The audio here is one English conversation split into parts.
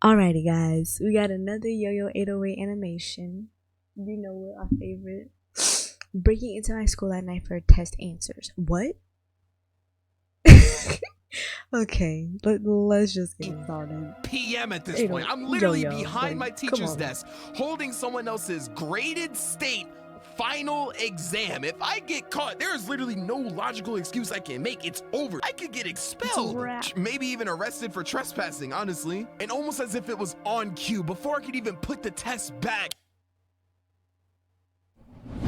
Alrighty guys, we got another Yo-Yo 808 animation. You know what, our favorite. Breaking into my school at night for test answers. What? Okay, let's just get started. PM at this point. I'm literally Yo-Yo, behind my like, teacher's desk holding someone else's graded state final exam. If I get caught, there's literally no logical excuse I can make. It's over. I could get expelled, maybe even arrested for trespassing, honestly. And almost as if it was on cue, before I could even put the test back,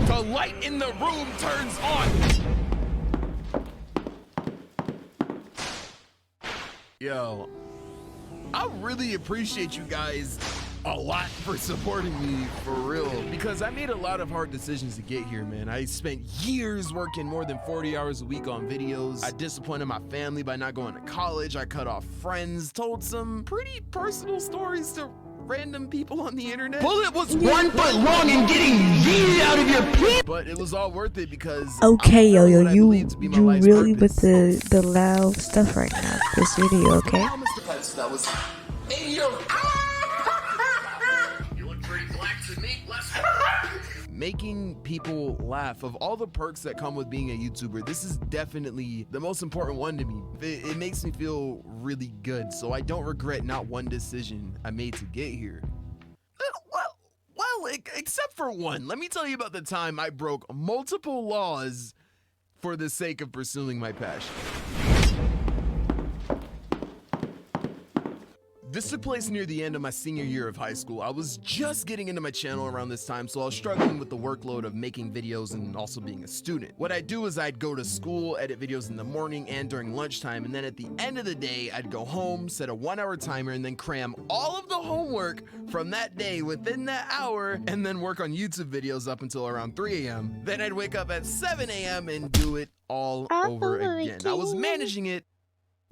the light in the room turns on. Yo, I really appreciate you guys a lot for supporting me, for real, because I made a lot of hard decisions to get here, man. I spent years working more than 40 hours a week on videos. I disappointed my family by not going to college. I cut off friends, told some pretty personal stories to random people on the internet. Bullet was 1 foot long and getting yeeted out of your pants. But it was all worth it because okay, Yo-Yo, you really purpose. with the loud stuff right now. This video, okay? That was in your You look pretty black to me. Making people laugh. Of all the perks that come with being a YouTuber, this is definitely the most important one to me. It makes me feel really good, so I don't regret not one decision I made to get here. Well, except for one. Let me tell you about the time I broke multiple laws for the sake of pursuing my passion. This took place near the end of my senior year of high school. I was just getting into my channel around this time, so I was struggling with the workload of making videos and also being a student. What I'd do is I'd go to school, edit videos in the morning and during lunchtime, and then at the end of the day, I'd go home, set a 1-hour timer, and then cram all of the homework from that day within that hour, and then work on YouTube videos up until around 3 a.m. Then I'd wake up at 7 a.m. and do it all over again. I was managing it,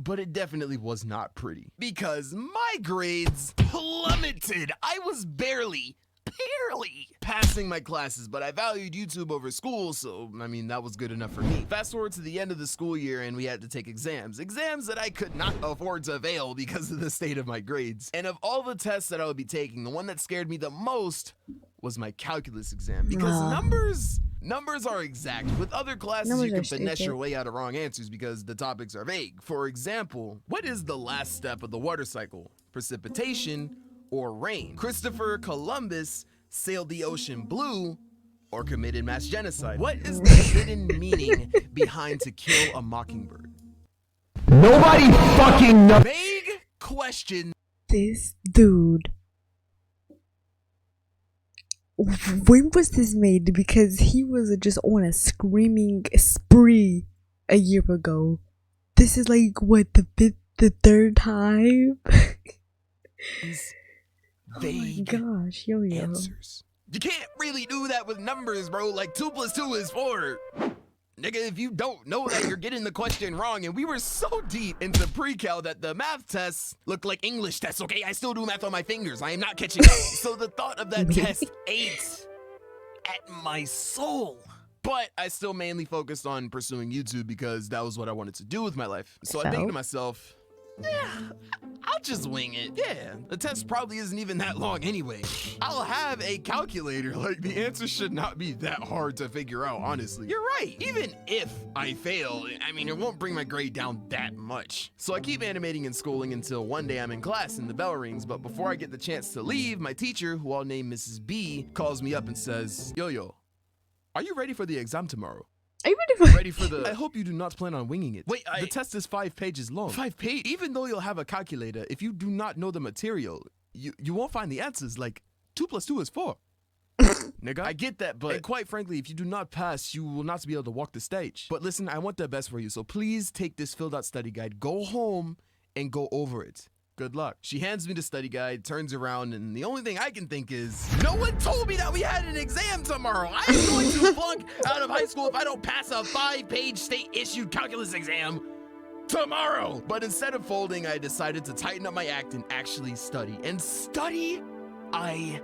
but it definitely was not pretty because my grades plummeted. I was barely passing my classes, but I valued YouTube over school, so I mean, that was good enough for me. Fast forward to the end of the school year and we had to take exams that I could not afford to fail because of the state of my grades. And of all the tests that I would be taking, the one that scared me the most was my calculus exam because numbers are exact. With other classes, you can finesse your way out of wrong answers because the topics are vague. For example, what is the last step of the water cycle? Precipitation or rain? Christopher Columbus sailed the ocean blue or committed mass genocide? What is the hidden meaning behind To Kill a Mockingbird? Nobody fucking knows. Vague question. This dude. When was this made? Because he was just on a screaming spree a year ago. This is like what, the third time? Oh my gosh, Yo-Yo. Answers. You can't really do that with numbers, bro. Like 2 + 2 is 4. Nigga, if you don't know that, you're getting the question wrong. And we were so deep into pre-cal that the math tests look like English tests, okay? I still do math on my fingers. I am not catching up. So the thought of that test ate at my soul. But I still mainly focused on pursuing YouTube because that was what I wanted to do with my life. So I think to myself, yeah, I'll just wing it. Yeah, the test probably isn't even that long anyway. I'll have a calculator. Like, the answer should not be that hard to figure out, honestly. You're right. Even if I fail, I mean, it won't bring my grade down that much. So I keep animating and schooling until one day I'm in class and the bell rings. But before I get the chance to leave, my teacher, who I'll name Mrs. B, calls me up and says, Yo-Yo, are you ready for the exam tomorrow? Are you ready for I hope you do not plan on winging it. Wait, the test is 5 pages long. 5 pages? Even though you'll have a calculator, if you do not know the material, you won't find the answers. Like, 2 + 2 is 4. Nigga, I get that, but quite frankly, if you do not pass, you will not be able to walk the stage. But listen, I want the best for you, so please take this filled out study guide, go home, and go over it. Good luck. She hands me the study guide, turns around, and the only thing I can think is, no one told me that we had an exam tomorrow. I'm going to flunk out of high school if I don't pass a 5-page state-issued calculus exam tomorrow. But instead of folding, I decided to tighten up my act and actually study. And study, I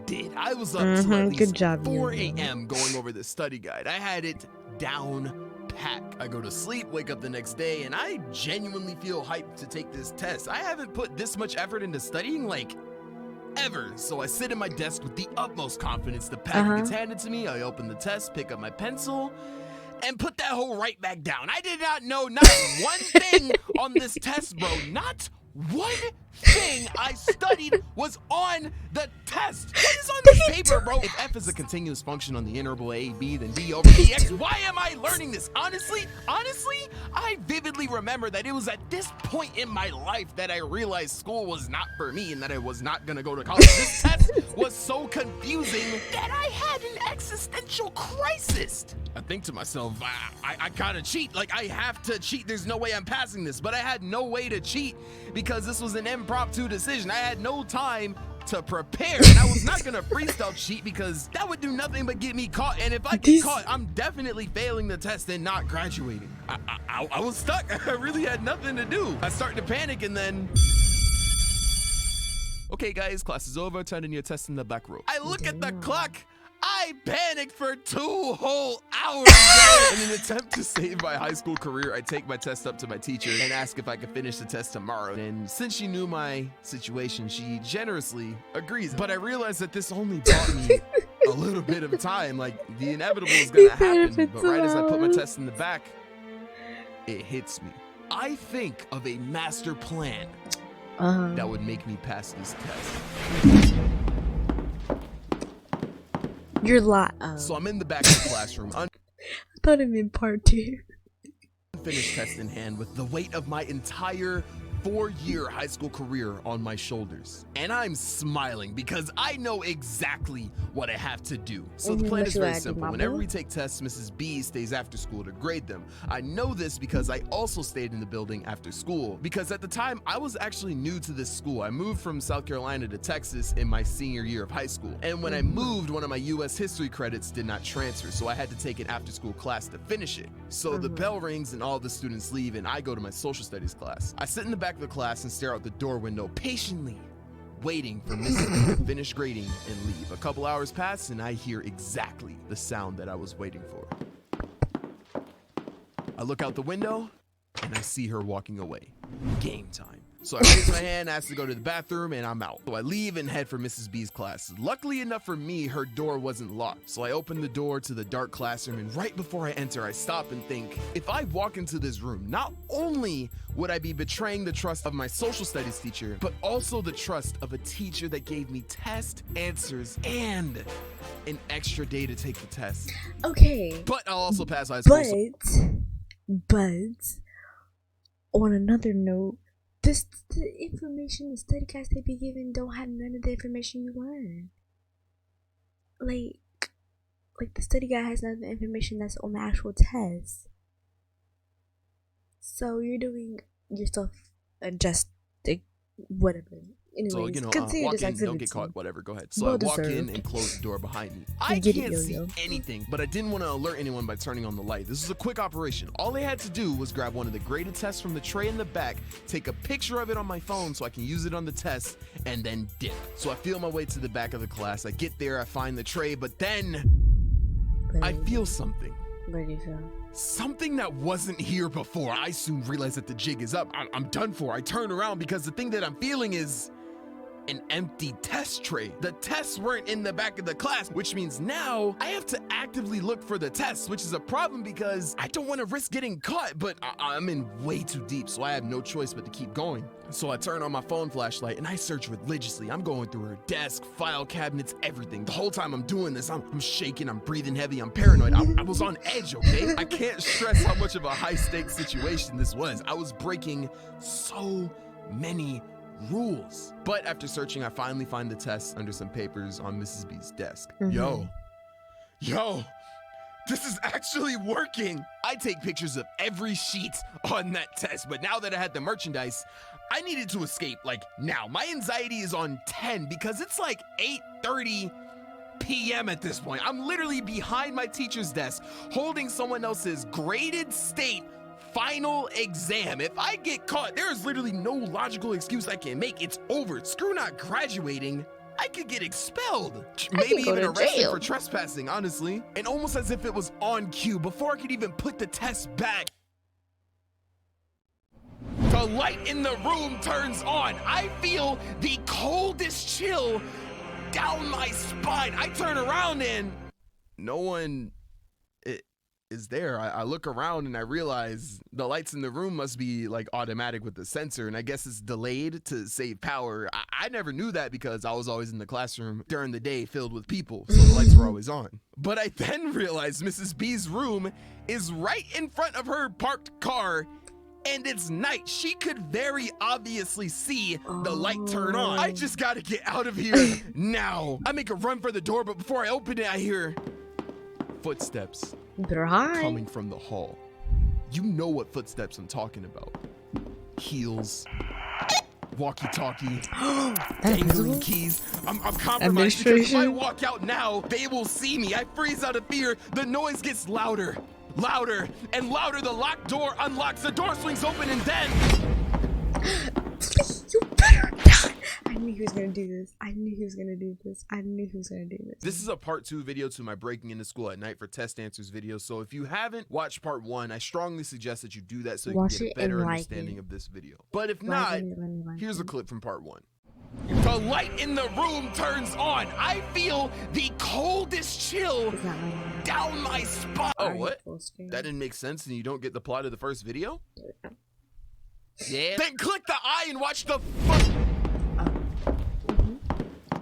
did. I was up to at least Good job, 4 Yoyo. a.m. going over the study guide. I had it down pat. I go to sleep, wake up the next day, and I genuinely feel hyped to take this test. I haven't put this much effort into studying like ever. So I sit at my desk with the utmost confidence. The packet gets handed to me. I open the test, pick up my pencil, and put that hole right back down. I did not know not one thing on this test, bro. Not one thing I studied was on the test. What is on this paper, bro? If f is a continuous function on the interval a, b, then d over dx, why am I learning this? Honestly, I vividly remember that it was at this point in my life that I realized school was not for me and that I was not gonna go to college. This test was so confusing that I had an existential crisis. I think to myself, I gotta cheat. Like, I have to cheat. There's no way I'm passing this. But I had no way to cheat because this was an impromptu decision. I had no time to prepare, and I was not gonna freestyle cheat because that would do nothing but get me caught. And if I get caught, I'm definitely failing the test and not graduating. I was stuck. I really had nothing to do. I started to panic, and then, okay, guys, class is over. Turn in your test in the back row. I look at the clock. I panicked for 2 whole hours. In an attempt to save my high school career, I take my test up to my teacher and ask if I could finish the test tomorrow. And since she knew my situation, she generously agrees. But I realized that this only bought me a little bit of time. Like, the inevitable is gonna happen. But right as I put my test in the back, it hits me. I think of a master plan that would make me pass this test. You're lying. So I'm in the back of the classroom, I thought it meant part 2. unfinished test in hand, with the weight of my entire 4-year high school career on my shoulders. And I'm smiling because I know exactly what I have to do. So the plan is very simple. Whenever we take tests, Mrs. B stays after school to grade them. I know this because I also stayed in the building after school, because at the time I was actually new to this school. I moved from South Carolina to Texas in my senior year of high school. And when I moved, one of my US history credits did not transfer, so I had to take an after school class to finish it. So the bell rings and all the students leave, and I go to my social studies class. I sit in the back of the class and stare out the door window, patiently waiting for Mrs. B to finish grading and leave. A couple hours pass, and I hear exactly the sound that I was waiting for. I look out the window, and I see her walking away. Game time. So I raise my hand, ask to go to the bathroom, and I'm out. So I leave and head for Mrs. B's class. Luckily enough for me, her door wasn't locked. So I open the door to the dark classroom, and right before I enter, I stop and think, if I walk into this room, not only would I be betraying the trust of my social studies teacher, but also the trust of a teacher that gave me test answers and an extra day to take the test. Okay. But I'll also pass high school. But on another note, the information the study guides they be giving don't have none of the information you learn. Like the study guide has none of the information that's on the actual test. So you're doing yourself just whatever. Anyways, so, you know, walk in, don't get caught, whatever, go ahead. So I walk in and close the door behind me. I can't see anything, but I didn't want to alert anyone by turning on the light. This is a quick operation. All I had to do was grab one of the graded tests from the tray in the back, take a picture of it on my phone so I can use it on the test, and then dip. So I feel my way to the back of the class. I get there, I find the tray, but then I feel something. What do you feel? Something that wasn't here before. I soon realize that the jig is up. I'm done for. I turn around because the thing that I'm feeling is an empty test tray. The tests weren't in the back of the class, which means now I have to actively look for the tests, which is a problem because I don't want to risk getting caught, but I'm in way too deep, so I have no choice but to keep going. So I turn on my phone flashlight and I search religiously. I'm going through her desk, file cabinets, everything. The whole time I'm doing this, I'm shaking, I'm breathing heavy, I'm paranoid. I was on edge, okay? I can't stress how much of a high-stakes situation this was. I was breaking so many rules. But after searching, I finally find the test under some papers on Mrs. B's desk. Yo, this is actually working. I take pictures of every sheet on that test, but now that I had the merchandise, I needed to escape, like now. My anxiety is on 10 because it's like 8:30 p.m. at this point. I'm literally behind my teacher's desk, holding someone else's graded state final exam. If I get caught, there is literally no logical excuse I can make. It's over. Screw not graduating. I could get expelled. Maybe even arrested for trespassing, honestly. And almost as if it was on cue, before I could even put the test back, the light in the room turns on. I feel the coldest chill down my spine. I turn around and no one is there. I look around and I realize the lights in the room must be like automatic with the sensor, and I guess it's delayed to save power. I never knew that because I was always in the classroom during the day filled with people, so the lights were always on. But I then realized Mrs. B's room is right in front of her parked car, and it's night. She could very obviously see the light turn on. I just gotta get out of here now. I make a run for the door, but before I open it, I hear footsteps coming from the hall. You know what footsteps I'm talking about. Heels, walkie-talkie, dangling keys. I'm compromised because if I walk out now, they will see me. I freeze out of fear. The noise gets louder. Louder and louder. The locked door unlocks. The door swings open, and then you better die. I knew he was gonna do this. I knew he was gonna do this. I knew he was gonna do this. This is a part 2 video to my breaking into school at night for test answers video. So if you haven't watched part 1, I strongly suggest that you do that so you can get a better understanding of this video. But if not, here's a clip from part 1. The light in the room turns on. I feel the coldest chill down my spine. Oh, what? That didn't make sense, and you don't get the plot of the first video? Yeah. Then click the eye and watch the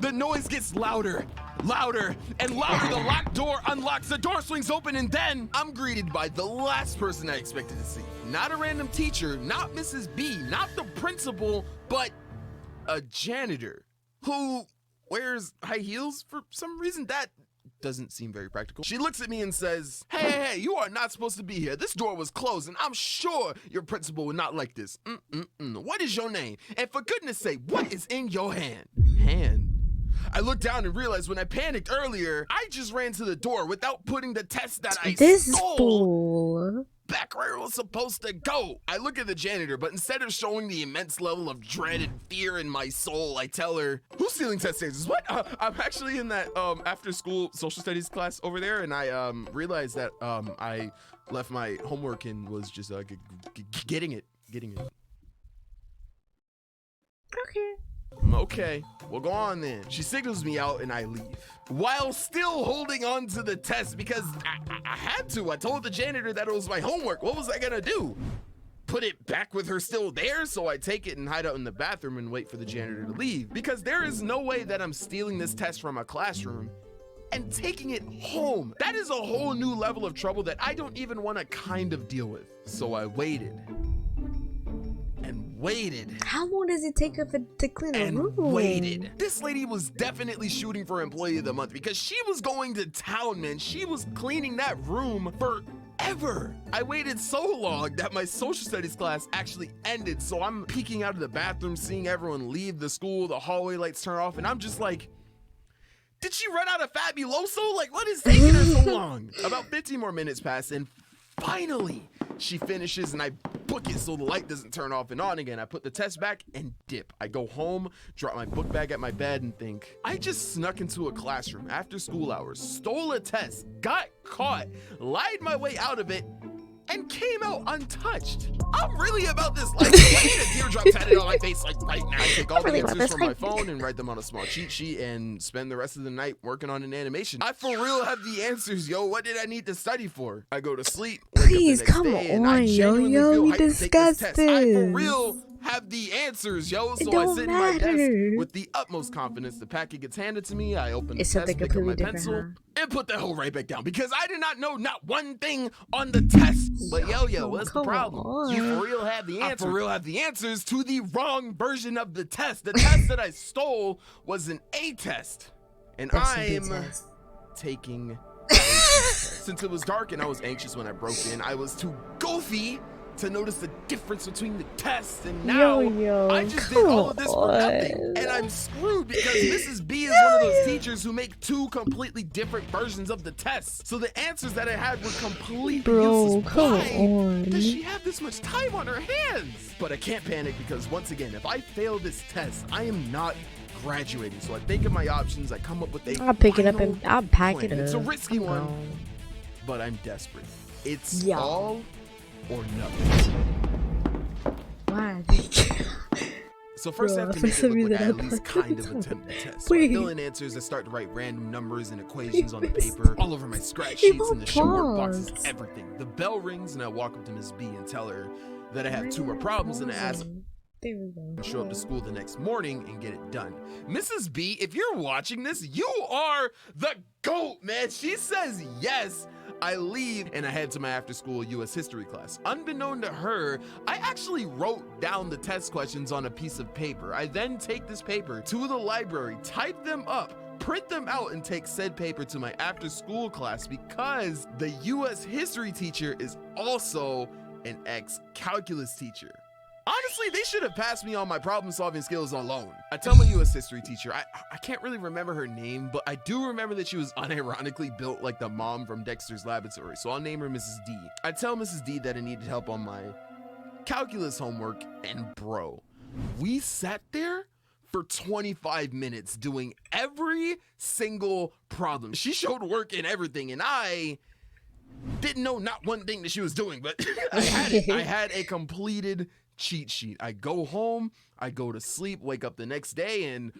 The noise gets louder, louder, and louder. The locked door unlocks. The door swings open, and then I'm greeted by the last person I expected to see. Not a random teacher, not Mrs. B, not the principal, but a janitor who wears high heels for some reason. That doesn't seem very practical. She looks at me and says, hey, you are not supposed to be here. This door was closed, and I'm sure your principal would not like this. What is your name? And for goodness sake, what is in your hand? Hand? I looked down and realized when I panicked earlier, I just ran to the door without putting the test that I stole back where it was supposed to go. I look at the janitor, but instead of showing the immense level of dread and fear in my soul, I tell her, who's stealing test answers? What? I'm actually in that after school social studies class over there, and I realized that I left my homework and was just getting it. Okay, well, go on then. She signals me out and I leave, while still holding on to the test because I had to. I told the janitor that it was my homework. What was I gonna do? Put it back with her still there? So I take it and hide out in the bathroom and wait for the janitor to leave, because there is no way that I'm stealing this test from a classroom and taking it home. That is a whole new level of trouble that I don't even want to kind of deal with. So I waited. How long does it take her to clean a room? Waited. This lady was definitely shooting for Employee of the Month because she was going to town, man. She was cleaning that room forever. I waited so long that my social studies class actually ended. So I'm peeking out of the bathroom, seeing everyone leave the school, the hallway lights turn off, and I'm just like, did she run out of Fabuloso? Like, what is taking her so long? About 15 more minutes pass, and finally she finishes, and I book it so the light doesn't turn off and on again. I put the test back and dip. I go home, drop my book bag at my bed, and think, I just snuck into a classroom after school hours, stole a test, got caught, lied my way out of it, and came out untouched. I'm really about this life. I need a teardrop tatted on my face like right now. I take all the answers from my phone and write them on a small cheat sheet and spend the rest of the night working on an animation. I for real have the answers, yo. What did I need to study for? I go to sleep. Please, come on, Yo-Yo. You discussed this. I for real have the answers, yo. So I sit in my desk with the utmost confidence. The packet gets handed to me. I open the test, pick up my pencil, and put that whole right back down because I did not know not one thing on the test. But Yo-Yo, what's the problem? You for real have the answers. I for real have the answers to the wrong version of the test. The test that I stole was an A test, and I'm taking. Since it was dark and I was anxious when I broke in, I was too goofy to notice the difference between the tests, and now Yo, I just did all of this for nothing, and I'm screwed because Mrs. B is one of those teachers who make two completely different versions of the tests. So the answers that I had were completely useless. Come Why on. does she have this much time on her hands? But I can't panic because once again, if I fail this test, I am not graduating. So I think of my options. I come up with a I'll pick it up final and I'll pack plan. it up. It's a risky I'm one, gone. but I'm desperate. It's Yeah. all or nothing. Why? So first I have to for make it some look like reason I I at least put kind of it attempt the test. So I Wait. fill in answers, I start to write random numbers and equations on the paper, all over my scratch sheets and the show workboxes, paused. everything. The bell rings and I walk up to Miss B and tell her that I have 2 more problems and I ask There we go. to show up to school the next morning and get it done. Mrs. B, if you're watching this, you are the GOAT, man. She says yes. I leave and I head to my after-school U.S. history class. Unbeknown to her, I actually wrote down the test questions on a piece of paper. I then take this paper to the library, type them up, print them out, and take said paper to my after-school class because the U.S. history teacher is also an ex-calculus teacher. Honestly, they should have passed me on my problem-solving skills alone. I tell my U.S. history teacher, I can't really remember her name, but I do remember that she was unironically built like the mom from Dexter's Laboratory, so I'll name her Mrs. D. I tell Mrs. D that I needed help on my calculus homework, and bro, we sat there for 25 minutes doing every single problem. She showed work in everything, and I didn't know not one thing that she was doing, but I had it. I had a completed cheat sheet. I go home, I go to sleep, wake up the next day, and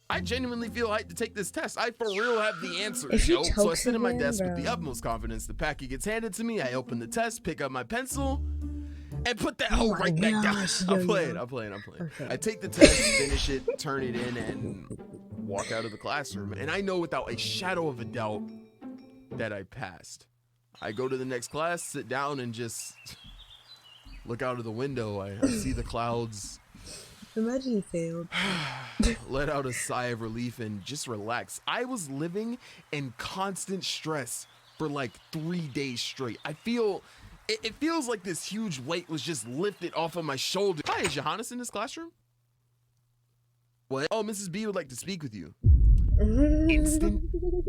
I genuinely feel hyped to take this test. I for real have the answers, yo. So I sit at my desk with the utmost confidence. The packet gets handed to me. I open the test, pick up my pencil, and put that hoe right back down. I'm playing. Okay. I take the test, finish it, turn it in, and walk out of the classroom. And I know without a shadow of a doubt that I passed. I go to the next class, sit down, and just look out of the window. I see the clouds. Imagine you failed. Let out a sigh of relief and just relax. I was living in constant stress for like 3 days straight. I feel, it feels like this huge weight was just lifted off of my shoulder. Hi, is Johannes in this classroom? What? Oh, Mrs. B would like to speak with you. Instant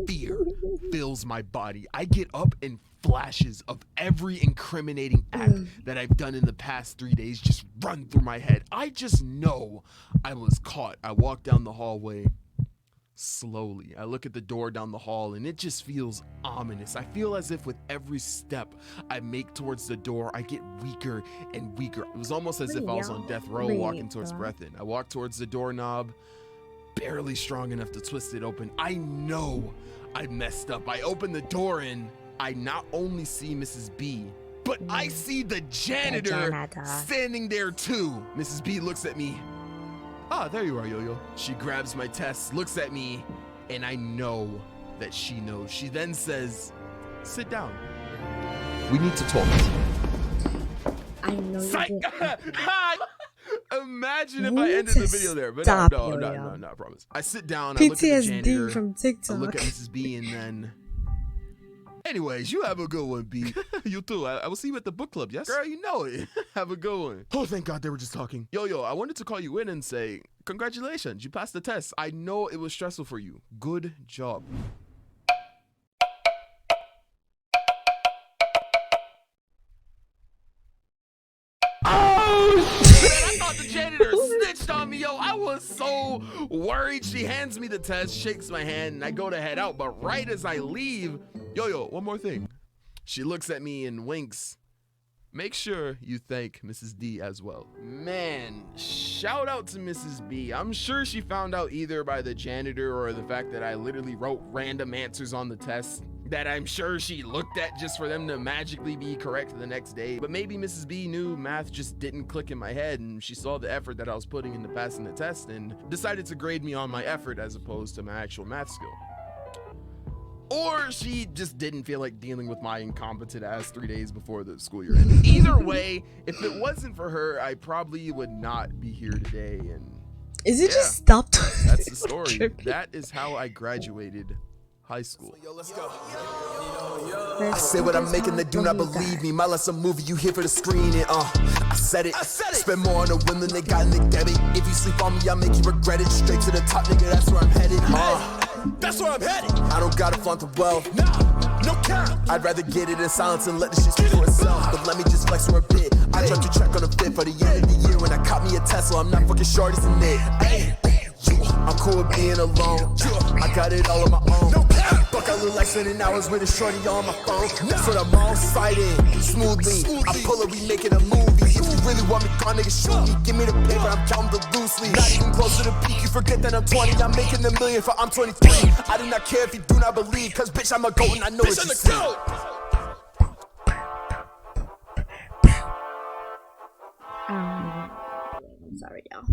fear fills my body. I get up and flashes of every incriminating act that I've done in the past 3 days just run through my head. I just know I was caught. I walk down the hallway slowly. I look at the door down the hall and it just feels ominous. I feel as if with every step I make towards the door, I get weaker and weaker. It was almost as if I was on death row walking towards Breathin. I walk towards the doorknob, barely strong enough to twist it open. I know I messed up. I open the door and I not only see Mrs. B, but I see the janitor standing there too. Mrs. B looks at me. Ah, there you are, Yo-Yo. She grabs my test, looks at me, and I know that she knows. She then says, sit down. We need to talk. I know you did. Imagine if I ended the video there, but Stop, no, Yo-Yo. I promise. I sit down, I look at the PTSD janitor, from I TikTok. look at Mrs. B, and then... Anyways, you have a good one, B. You too. I will see you at the book club, yes? Girl, you know it. Have a good one. Oh, thank God they were just talking. Yo, I wanted to call you in and say, congratulations, you passed the test. I know it was stressful for you. Good job. Oh, shit! I thought the janitor snitched on me, yo. I was so worried. She hands me the test, shakes my hand, and I go to head out. But right as I leave, Yo, one more thing. She looks at me and winks. Make sure you thank Mrs. D as well. Man, shout out to Mrs. B. I'm sure she found out either by the janitor or the fact that I literally wrote random answers on the test that I'm sure she looked at just for them to magically be correct the next day. But maybe Mrs. B knew math just didn't click in my head and she saw the effort that I was putting into passing the test and decided to grade me on my effort as opposed to my actual math skill. Or she just didn't feel like dealing with my incompetent ass 3 days before the school year ended. Either way, if it wasn't for her, I probably would not be here today. And Is it just stopped? that's the story. That is how I graduated high school. Yo, let's go. I say what I'm making, they do not believe me. My life's a movie, you here for the screen it. I said it. Spend more on a win than they got in the debit. If you sleep on me, I'll make you regret it. Straight to the top, nigga, that's where I'm headed. That's where I'm headed. I don't gotta flaunt the wealth. No cap. I'd rather get it in silence and let the shit speak for itself. But let me just flex for a bit. I tried to check on the 5th for the end of the year. When I caught me a Tesla, I'm not fucking short as a nit. I'm cool with being alone. I got it all on my own. Fuck, I look like spending hours with a shorty on my phone. That's what I'm all sighted. Smoothly, I pull it, we make it a movie. If you really want me gone, nigga, shoot me. Give me the paper, I'm counting the loosely. Not even close to the peak, you forget that I'm 20. I'm making the million for I'm 23. I do not care if you do not believe, cause bitch, I'm a goat and I know what you see. I'm sorry, y'all.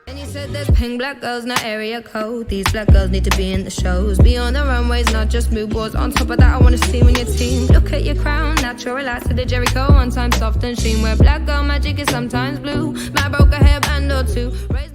And you said there's pink black girls, not area code. These black girls need to be in the shows. Be on the runways, not just mood boards. On top of that, I wanna see when your team. Look at your crown, natural relax to the Jericho. One time soft and sheen. Where black girl magic is sometimes blue. Might broke a hairband or two. Raise